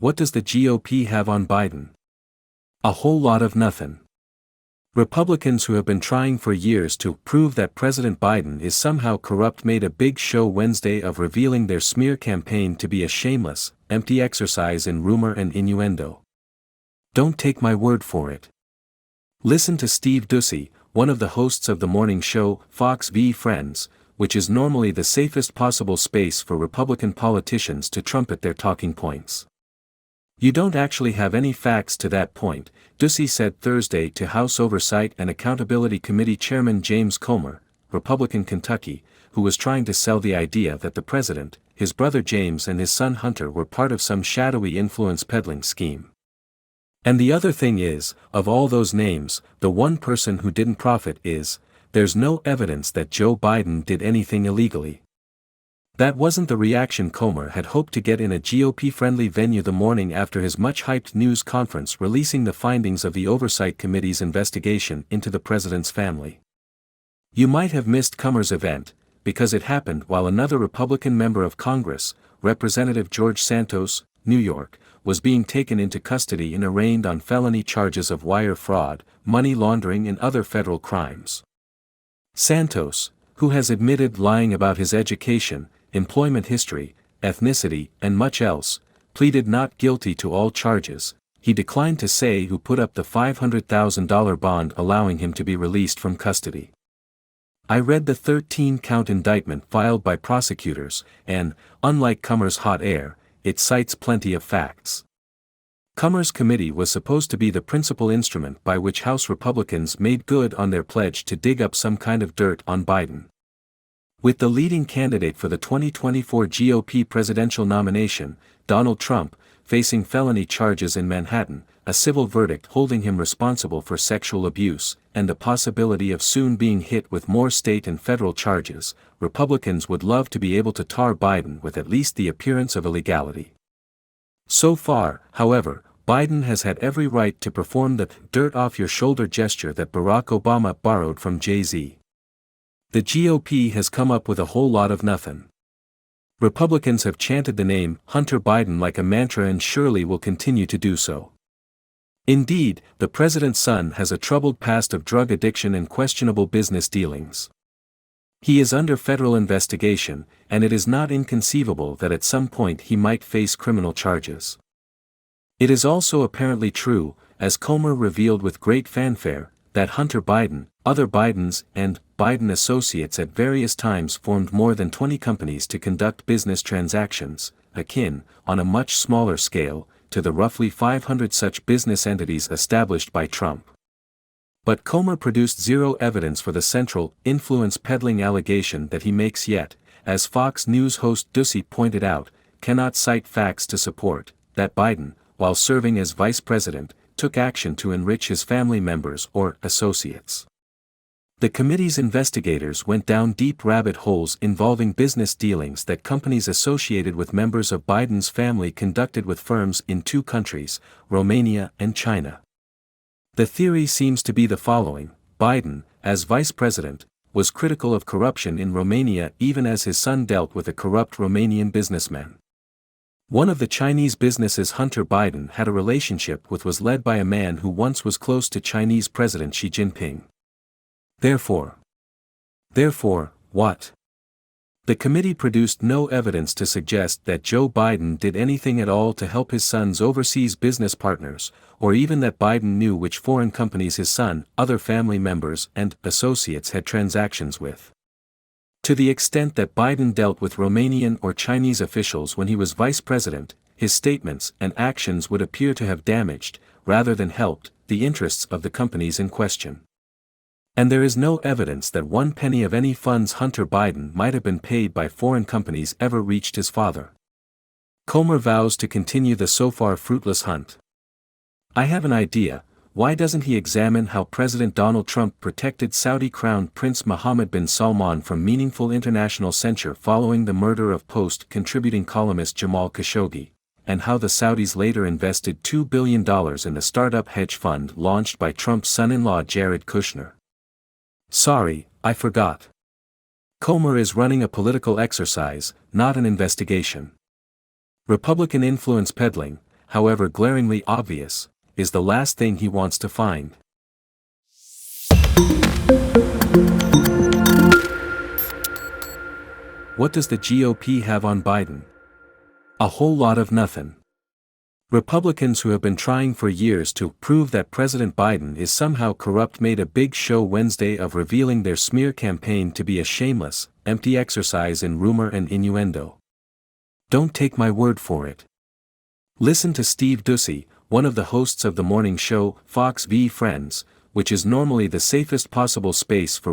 What does the GOP have on Biden? A whole lot of nothing. Republicans who have been trying for years to prove that President Biden is somehow corrupt made a big show Wednesday of revealing their smear campaign to be a shameless, empty exercise in rumor and innuendo. Don't take my word for it. Listen to Steve Doocy, one of the hosts of the morning show, Fox v. Friends, which is normally the safest possible space for Republican politicians to trumpet their talking points. You don't actually have any facts to that point, Doocy said Thursday to House Oversight and Accountability Committee Chairman James Comer, Republican Kentucky, who was trying to sell the idea that the president, his brother James and his son Hunter were part of some shadowy influence peddling scheme. And the other thing is, of all those names, the one person who didn't profit is, there's no evidence that Joe Biden did anything illegally. That wasn't the reaction Comer had hoped to get in a GOP-friendly venue the morning after his much-hyped news conference releasing the findings of the Oversight Committee's investigation into the president's family. You might have missed Comer's event, because it happened while another Republican member of Congress, Representative George Santos, New York, was being taken into custody and arraigned on felony charges of wire fraud, money laundering and other federal crimes. Santos, who has admitted lying about his education, employment history, ethnicity, and much else, pleaded not guilty to all charges. He declined to say who put up the $500,000 bond allowing him to be released from custody. I read the 13-count indictment filed by prosecutors, and, unlike Comer's hot air, it cites plenty of facts. Comer's committee was supposed to be the principal instrument by which House Republicans made good on their pledge to dig up some kind of dirt on Biden. With the leading candidate for the 2024 GOP presidential nomination, Donald Trump, facing felony charges in Manhattan, a civil verdict holding him responsible for sexual abuse, and the possibility of soon being hit with more state and federal charges, Republicans would love to be able to tar Biden with at least the appearance of illegality. So far, however, Biden has had every right to perform the dirt-off-your-shoulder gesture that Barack Obama borrowed from Jay-Z. The GOP has come up with a whole lot of nothing. Republicans have chanted the name Hunter Biden like a mantra and surely will continue to do so. Indeed, the president's son has a troubled past of drug addiction and questionable business dealings. He is under federal investigation, and it is not inconceivable that at some point he might face criminal charges. It is also apparently true, as Comer revealed with great fanfare, that Hunter Biden, other Bidens, and Biden associates at various times formed more than 20 companies to conduct business transactions, akin, on a much smaller scale, to the roughly 500 such business entities established by Trump. But Comer produced zero evidence for the central, influence peddling allegation that he makes yet, as Fox News host Doocy pointed out, cannot cite facts to support, that Biden, while serving as vice president, took action to enrich his family members or associates. The committee's investigators went down deep rabbit holes involving business dealings that companies associated with members of Biden's family conducted with firms in two countries, Romania and China. The theory seems to be the following: Biden, as vice president, was critical of corruption in Romania even as his son dealt with a corrupt Romanian businessman. One of the Chinese businesses Hunter Biden had a relationship with was led by a man who once was close to Chinese President Xi Jinping. Therefore, what? The committee produced no evidence to suggest that Joe Biden did anything at all to help his son's overseas business partners, or even that Biden knew which foreign companies his son, other family members, and associates had transactions with. To the extent that Biden dealt with Romanian or Chinese officials when he was vice president, his statements and actions would appear to have damaged, rather than helped, the interests of the companies in question. And there is no evidence that one penny of any funds Hunter Biden might have been paid by foreign companies ever reached his father. Comer vows to continue the so far fruitless hunt. I have an idea. Why doesn't he examine how President Donald Trump protected Saudi Crown Prince Mohammed bin Salman from meaningful international censure following the murder of Post-contributing columnist Jamal Khashoggi, and how the Saudis later invested $2 billion in the startup hedge fund launched by Trump's son-in-law Jared Kushner? Sorry, I forgot. Comer is running a political exercise, not an investigation. Republican influence peddling, however glaringly obvious, is the last thing he wants to find. What does the GOP have on Biden? A whole lot of nothing. Republicans who have been trying for years to prove that President Biden is somehow corrupt made a big show Wednesday of revealing their smear campaign to be a shameless, empty exercise in rumor and innuendo. Don't take my word for it. Listen to Steve Doocy, one of the hosts of the morning show, Fox v. Friends, which is normally the safest possible space for